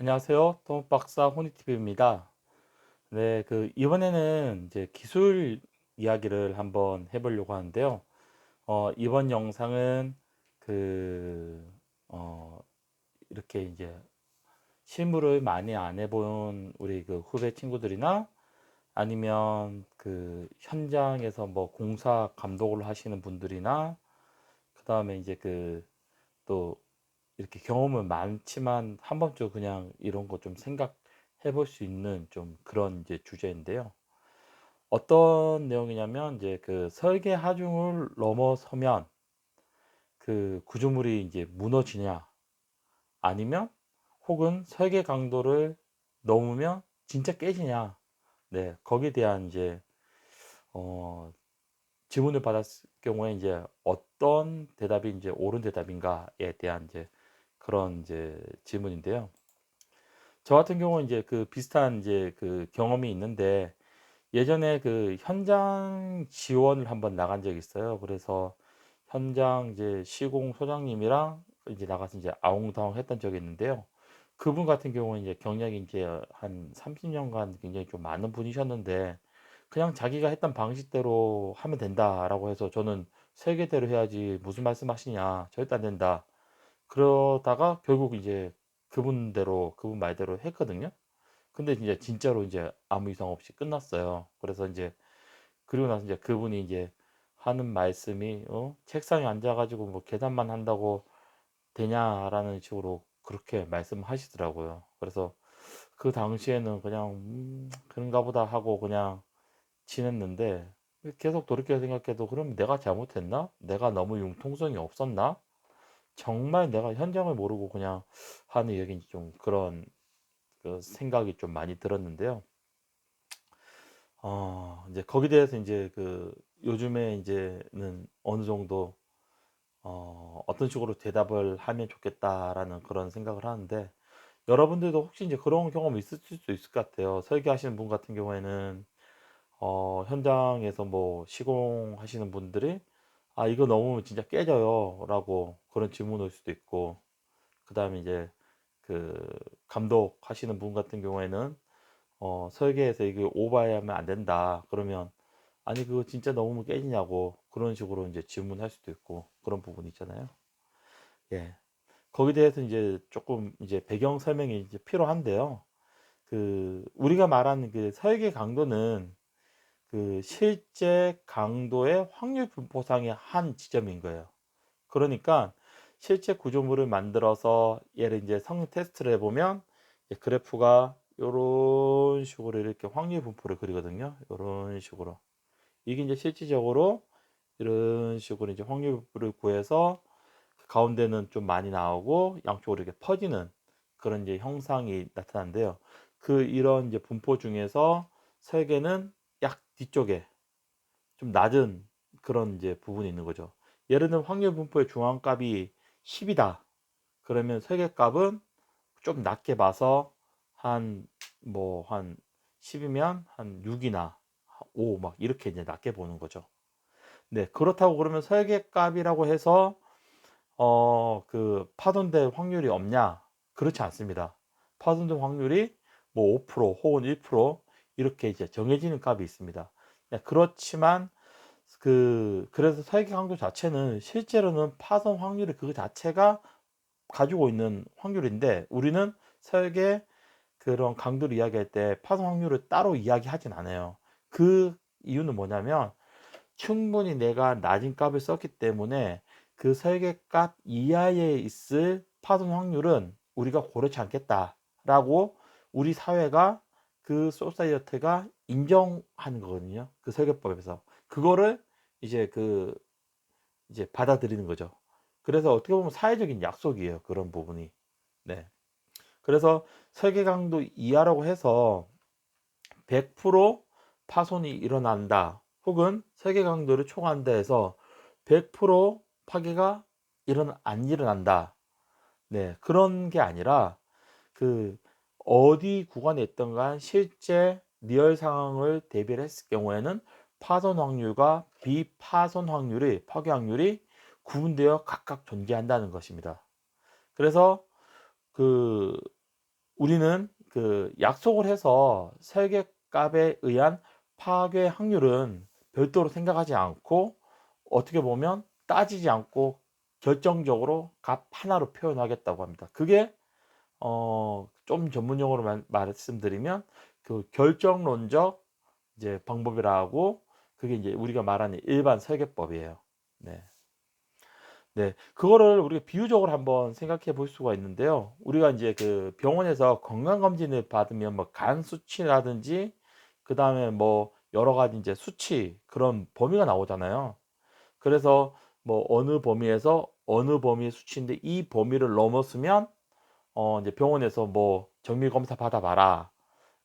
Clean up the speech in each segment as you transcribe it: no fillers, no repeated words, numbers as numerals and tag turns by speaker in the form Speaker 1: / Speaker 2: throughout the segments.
Speaker 1: 안녕하세요. 토목박사 호니TV입니다. 네, 이번에는 이제 기술 이야기를 한번 해보려고 하는데요. 이번 영상은 그, 어, 이렇게 이제 실무를 많이 안 해본 우리 후배 친구들이나 아니면 현장에서 뭐 공사 감독을 하시는 분들이나 그 다음에 이제 또 이렇게 경험은 많지만 한 번쯤 그냥 이런 거 좀 생각해 볼 수 있는 좀 그런 이제 주제인데요. 어떤 내용이냐면 이제 설계 하중을 넘어서면 구조물이 이제 무너지냐 아니면 혹은 설계 강도를 넘으면 진짜 깨지냐. 네, 거기에 대한 이제 어 질문을 받았을 경우에 이제 어떤 대답이 이제 옳은 대답인가에 대한 이제 그런 이제 질문인데요. 저 같은 경우는 이제 비슷한 이제 경험이 있는데 예전에 현장 지원을 한번 나간 적이 있어요. 그래서 현장 이제 시공 소장님이랑 이제 나가서 이제 아웅다웅 했던 적이 있는데요. 그분 같은 경우는 이제 경력이 이제 한 30년간 굉장히 좀 많은 분이셨는데 그냥 자기가 했던 방식대로 하면 된다라고 해서 저는 설계대로 해야지 무슨 말씀하시냐 절대 안 된다. 그러다가 결국 이제 그분대로 그분 말대로 했거든요. 근데 이제 진짜로 이제 아무 이상 없이 끝났어요. 그래서 이제 그리고 나서 이제 그분이 이제 하는 말씀이 책상에 앉아가지고 뭐 계산만 한다고 되냐라는 식으로 그렇게 말씀하시더라고요. 그래서 그 당시에는 그냥 그런가 보다 하고 그냥 지냈는데 계속 돌이켜 생각해도 그럼 내가 잘못했나? 내가 너무 융통성이 없었나? 정말 내가 현장을 모르고 그냥 하는 얘기인지 좀 그런 생각이 좀 많이 들었는데요. 이제 거기에 대해서 이제 요즘에 이제는 어느 정도 어떤 식으로 대답을 하면 좋겠다라는 그런 생각을 하는데 여러분들도 혹시 이제 그런 경험 있으실 수 있을 것 같아요. 설계하시는 분 같은 경우에는 현장에서 뭐 시공하시는 분들이 아 이거 너무 진짜 깨져요라고 그런 질문 올 수도 있고 그다음에 이제 그 감독하시는 분 같은 경우에는 설계에서 이게 오버하면 안 된다. 그러면 아니 그거 진짜 너무 깨지냐고 그런 식으로 이제 질문할 수도 있고 그런 부분이 있잖아요. 예. 거기에 대해서 이제 조금 이제 배경 설명이 이제 필요한데요. 우리가 말하는 설계 강도는 실제 강도의 확률 분포상의 한 지점인 거예요. 그러니까 실제 구조물을 만들어서 얘를 이제 성능 테스트를 해보면 그래프가 요런 식으로 이렇게 확률 분포를 그리거든요. 요런 식으로. 이게 이제 실질적으로 이런 식으로 이제 확률 분포를 구해서 가운데는 좀 많이 나오고 양쪽으로 이렇게 퍼지는 그런 이제 형상이 나타나는데요. 이런 이제 분포 중에서 설계는 약 뒤쪽에 좀 낮은 그런 이제 부분이 있는 거죠. 예를 들면 확률 분포의 중앙값이 10이다. 그러면 설계값은 좀 낮게 봐서 한 10이면 한 6이나 5 막 이렇게 이제 낮게 보는 거죠. 네, 그렇다고 그러면 설계값이라고 해서 파손될 확률이 없냐? 그렇지 않습니다. 파손될 확률이 뭐 5% 혹은 1% 이렇게 이제 정해지는 값이 있습니다. 네, 그렇지만 그래서 설계 강도 자체는 실제로는 파손 확률이 그 자체가 가지고 있는 확률인데 우리는 설계 그런 강도를 이야기할 때 파손 확률을 따로 이야기하진 않아요. 그 이유는 뭐냐면 충분히 내가 낮은 값을 썼기 때문에 그 설계값 이하에 있을 파손 확률은 우리가 고려치 않겠다라고 우리 사회가 소사이어티가 인정하는 거거든요. 그 설계법에서. 그거를 이제 이제 받아들이는 거죠. 그래서 어떻게 보면 사회적인 약속이에요. 그런 부분이. 네. 그래서 설계 강도 이하라고 해서 100% 파손이 일어난다. 혹은 설계 강도를 초과한다 해서 100% 파괴가 안 일어난다. 네. 그런 게 아니라 그 어디 구간에 있던가 실제 리얼 상황을 대비를 했을 경우에는 파손 확률과 비파손 확률이 파괴 확률이 구분되어 각각 존재한다는 것입니다. 그래서 그 우리는 그 약속을 해서 설계값에 의한 파괴 확률은 별도로 생각하지 않고 어떻게 보면 따지지 않고 결정적으로 값 하나로 표현하겠다고 합니다. 그게 좀 전문 용어로 말씀드리면 그 결정론적 이제 방법이라고, 그게 이제 우리가 말하는 일반 설계법이에요. 네. 네. 그거를 우리가 비유적으로 한번 생각해 볼 수가 있는데요. 우리가 인제 그 병원에서 건강검진을 받으면 뭐 간 수치라든지 그다음에 뭐 여러 가지 인제 수치, 그런 범위가 나오잖아요. 그래서 뭐 어느 범위에서 어느 범위의 수치인데 이 범위를 넘었으면 인제 병원에서 뭐 "정밀 검사 받아 봐라."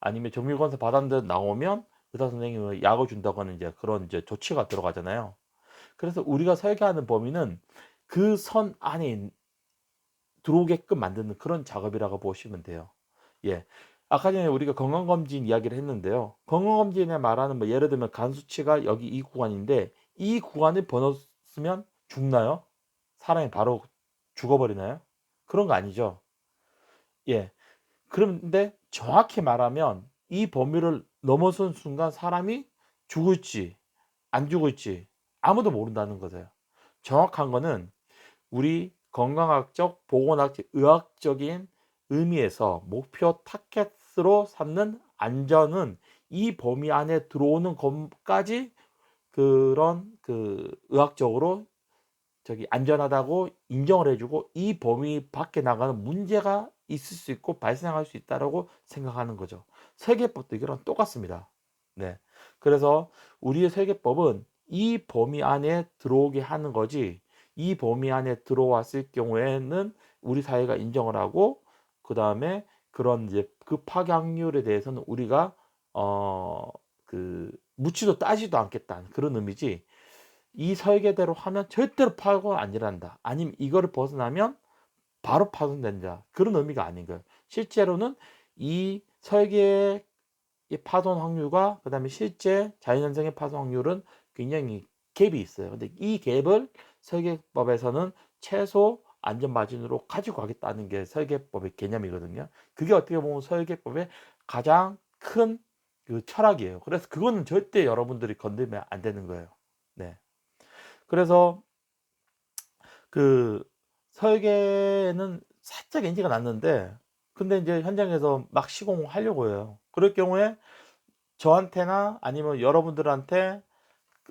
Speaker 1: 아니면 정밀 검사 받았는데 나오면 의사 선생님이 약을 준다고 하는 이제 그런 이제 조치가 들어가잖아요. 그래서 우리가 설계하는 범위는 그 선 안에 들어오게끔 만드는 그런 작업이라고 보시면 돼요. 예. 아까 전에 우리가 건강검진 이야기를 했는데요. 건강검진에 말하는 뭐 예를 들면 간 수치가 여기 이 구간인데 이 구간을 벗었으면 죽나요? 사람이 바로 죽어버리나요? 그런 거 아니죠. 예. 그런데 정확히 말하면 이 범위를 넘어선 순간 사람이 죽을지 안 죽을지 아무도 모른다는 거죠. 정확한 거는 우리 건강학적, 보건학적, 의학적인 의미에서 목표 타겟으로 삼는 안전은 이 범위 안에 들어오는 것까지 그런 그 의학적으로 안전하다고 인정을 해 주고 이 범위 밖에 나가는 문제가 있을 수 있고 발생할 수 있다라고 생각하는 거죠. 세계법도 이거랑 똑같습니다. 네. 그래서 우리의 세계법은 이 범위 안에 들어오게 하는 거지, 이 범위 안에 들어왔을 경우에는 우리 사회가 인정을 하고 그다음에 그런 이제 그 파괴 확률에 대해서는 우리가 묻지도 따지도 않겠다는 그런 의미지, 이 설계대로 하면 절대로 파고가 안 일어난다, 아니면 이거를 벗어나면 바로 파손된다, 그런 의미가 아닌 거예요. 실제로는 이 설계의 파손 확률과 그다음에 실제 자연현상의 파손 확률은 굉장히 갭이 있어요. 근데 이 갭을 설계법에서는 최소 안전 마진으로 가지고 가겠다는 게 설계법의 개념이거든요. 그게 어떻게 보면 설계법의 가장 큰 그 철학이에요. 그래서 그거는 절대 여러분들이 건들면 안 되는 거예요. 네. 그래서 그 설계는 살짝 NG가 났는데, 근데 인제 현장에서 막 시공을 하려고 해요. 그럴 경우에 저한테나 아니면 여러분들한테,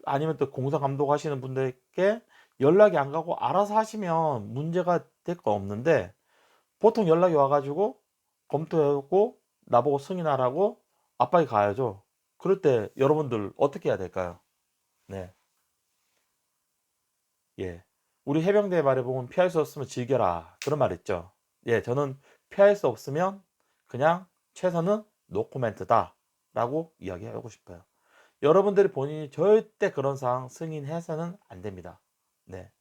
Speaker 1: 아니면 또 공사 감독하시는 분들께 연락이 안 가고 알아서 하시면 문제가 될 거 없는데, 보통 연락이 와 가지고 검토해 보고 나보고 승인하라고 압박이 가야죠. 그럴 때 여러분들 어떻게 해야 될까요? 네. 예. 우리 해병대의 말에 보면 "피할 수 없으면 즐겨라." 그런 말 있죠. 예. 저는 피할 수 없으면 그냥 최선은 노 코멘트다라고 이야기하고 싶어요. 여러분들이 본인이 절대 그런 상황 승인해서는 안 됩니다. 네.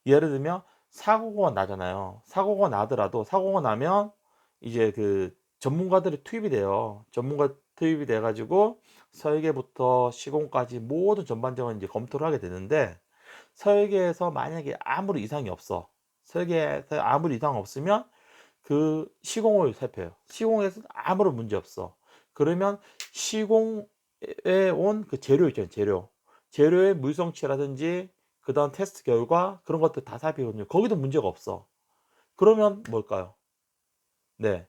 Speaker 1: 예를 들면 사고가 나잖아요. 사고가 나더라도 사고가 나면 이제 그 전문가들이 투입이 돼요. 전문가 투입이 돼 가지고 설계부터 시공까지 모든 전반적인 이제 검토를 하게 되는데, 설계에서 만약에 아무리 이상이 없어. 설계에서 아무리 이상 없으면 그 시공을 살펴요. 시공에서 아무런 문제 없어. 그러면 시공에 온 그 재료 있잖아요, 재료. 재료의 물성치라든지 그다음 테스트 결과 그런 것들 다 살피거든요. 거기도 문제가 없어. 그러면 뭘까요? 네.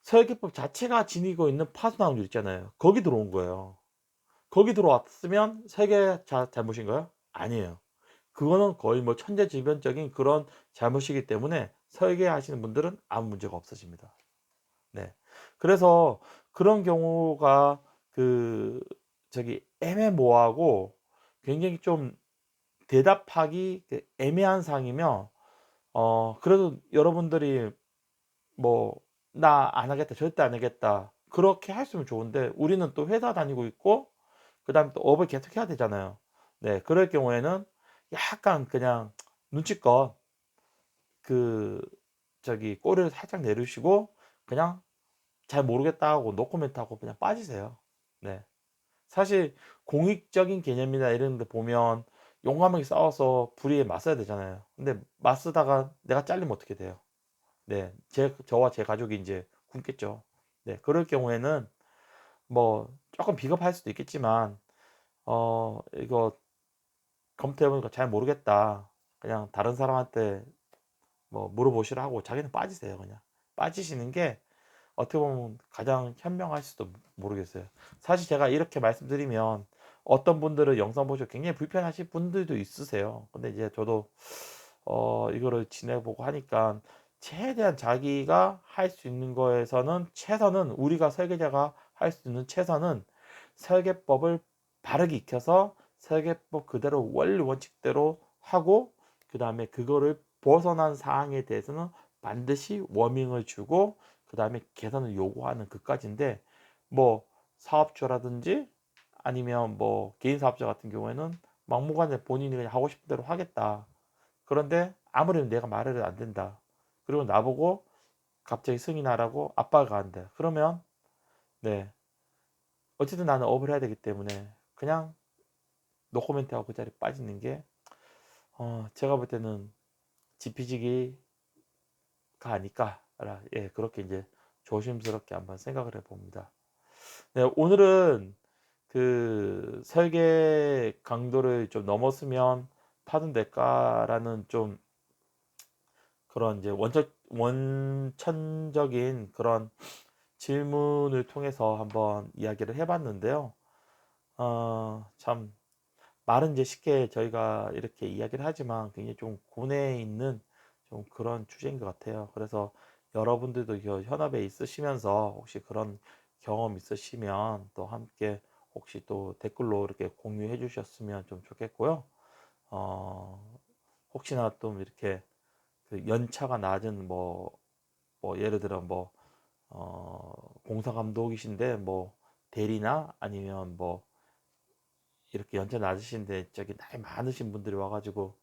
Speaker 1: 설계법 자체가 지니고 있는 파손 확률 있잖아요. 거기 들어온 거예요. 거기 들어왔으면 설계자 잘못인가요? 아니에요. 그거는 거의 뭐 천재지변적인 그런 잘못이기 때문에 설계하시는 분들은 아무 문제가 없으십니다. 네. 그래서 그런 경우가 그 애매모호하고 굉장히 좀 대답하기 애매한 상황이면 그래도 여러분들이 뭐 "나 안 하겠다. 절대 안 하겠다." 그렇게 하시면 좋은데, 우리는 또 회사 다니고 있고 그다음에 또 업을 계속해야 되잖아요. 네. 그럴 경우에는 약간 그냥 눈치껏 그 꼬리를 살짝 내리시고 그냥 "잘 모르겠다." 하고 노코멘트 하고 그냥 빠지세요. 네. 사실 공익적인 개념이나 이런 데 보면 용감하게 싸워서 불의에 맞서야 되잖아요. 근데 맞서다가 내가 잘리면 어떻게 돼요? 네. 저와 제 가족이 인제 굶겠죠. 네, 그럴 경우에는 뭐 조금 비겁할 수도 있겠지만 이거 검토해 보니까 잘 모르겠다. 그냥 다른 사람한테 뭐 물어보시라 하고 자기는 빠지세요, 그냥. 빠지시는 게 어떻게 보면 가장 현명할지도 모르겠어요. 사실 제가 이렇게 말씀드리면 어떤 분들은 영상 보시고 굉장히 불편하실 분들도 있으세요. 근데 이제 저도 이거를 지내보고 하니까 최대한 자기가 할 수 있는 거에서는 최선은, 우리가 설계자가 할 수 있는 최선은 설계법을 바르게 익혀서 설계법 그대로 원리 원칙대로 하고, 그 다음에 그거를 벗어난 사항에 대해서는 반드시 워밍을 주고 그 다음에 개선을 요구하는 그까지인데, 뭐 사업주라든지 아니면 뭐 개인 사업자 같은 경우에는 막무가내 본인이 그냥 하고 싶은 대로 하겠다. 그런데 아무리 내가 말을 안 된다. 그리고 나보고 갑자기 승인하라고 압박을 한다. 그러면 네, 어쨌든 나는 업을 해야 되기 때문에 그냥 노코멘트하고 그 자리에 빠지는 게 제가 볼 때는 지피지기가 아닐까. 예, 그렇게 이제 조심스럽게 한번 생각을 해봅니다. 네, 오늘은 그 설계 강도를 좀 넘었으면 파손될까라는 좀 그런 이제 원천적인 그런 질문을 통해서 한번 이야기를 해봤는데요. 참 말은 이제 쉽게 저희가 이렇게 이야기를 하지만 굉장히 좀 고뇌에 있는 좀 그런 주제인 것 같아요. 그래서 여러분들도 이 현업에 있으시면서 혹시 그런 경험 있으시면 또 함께 혹시 또 댓글로 이렇게 공유해 주셨으면 좀 좋겠고요. 어, 혹시나 또 이렇게 그 연차가 낮은 뭐 예를 들어 뭐 공사 감독이신데 뭐 대리나 아니면 뭐 이렇게 연차 낮으신데 저기 나이 많으신 분들이 와가지고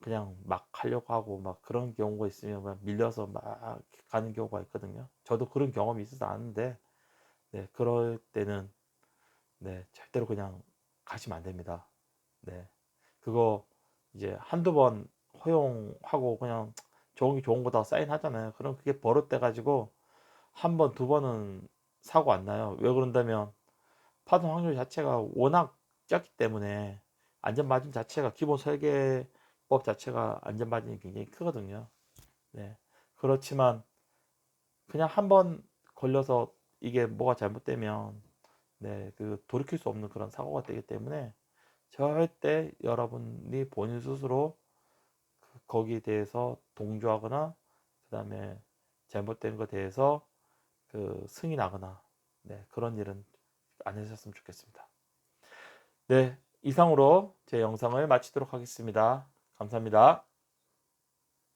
Speaker 1: 그냥 막 하려고 하고 막 그런 경우가 있으면 막 밀려서 막 가는 경우가 있거든요. 저도 그런 경험이 있어서 아는데, 네, 그럴 때는 네, 절대로 그냥 가시면 안 됩니다. 네, 그거 이제 한두 번 허용하고 그냥 좋은 게 좋은 거다 사인하잖아요. 그럼 그게 버릇돼 가지고 한 번, 두 번은 사고 안 나요. 왜 그런다면 파손 확률 자체가 워낙 작기 때문에 안전마진 자체가 기본 설계법 자체가 안전마진이 굉장히 크거든요. 네. 그렇지만 그냥 한 번 걸려서 이게 뭐가 잘못되면 네, 그 돌이킬 수 없는 그런 사고가 되기 때문에 절대 여러분이 본인 스스로 거기에 대해서 동조하거나 그 다음에 잘못된 것에 대해서 그 승인하거나 네, 그런 일은 안 하셨으면 좋겠습니다. 네, 이상으로 제 영상을 마치도록 하겠습니다. 감사합니다.